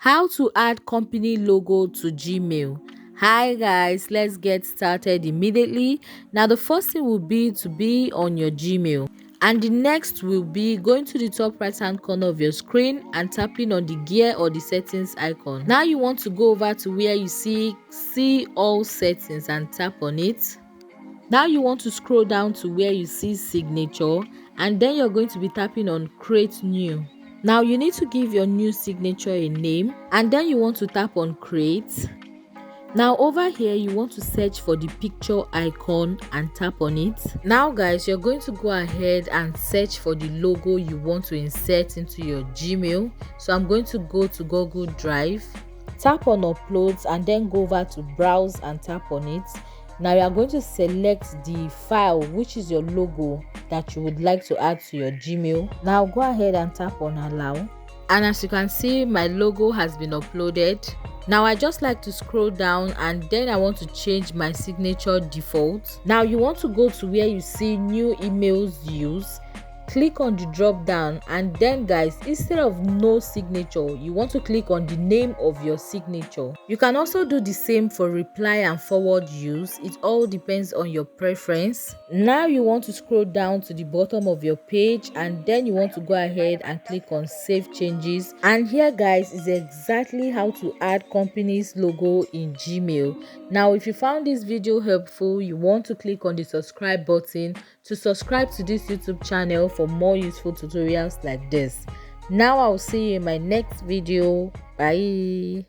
How to add company logo to Gmail. Hi guys, let's get started immediately. Now the first thing will be to be on your Gmail, and the next will be going to the top right hand corner of your screen and tapping on the gear or the settings icon. Now you want to go over to where you see all settings and tap on it. Now you want to scroll down to where you see signature, and then you're going to be tapping on create new. Now you need to give your new signature a name, and then you want to tap on create. Now over here you want to search for the picture icon and tap on it. Now guys, you're going to go ahead and search for the logo you want to insert into your Gmail. So I'm going to go to Google Drive, tap on uploads, and then go over to browse and tap on it. Now you are going to select the file, which is your logo that you would like to add to your Gmail. Now go ahead and tap on allow, and as you can see, my logo has been uploaded. Now I just like to scroll down, and then I want to change my signature default. Now you want to go to where you see new emails use, click on the drop down, and then guys, instead of no signature, you want to click on the name of your signature. You can also do the same for reply and forward use. It all depends on your preference. Now you want to scroll down to the bottom of your page, and then you want to go ahead and click on save changes. And here guys is exactly how to add company's logo in Gmail. Now if you found this video helpful, you want to click on the subscribe button to subscribe to this YouTube channel for more useful tutorials like this. Now I'll see you in my next video. Bye.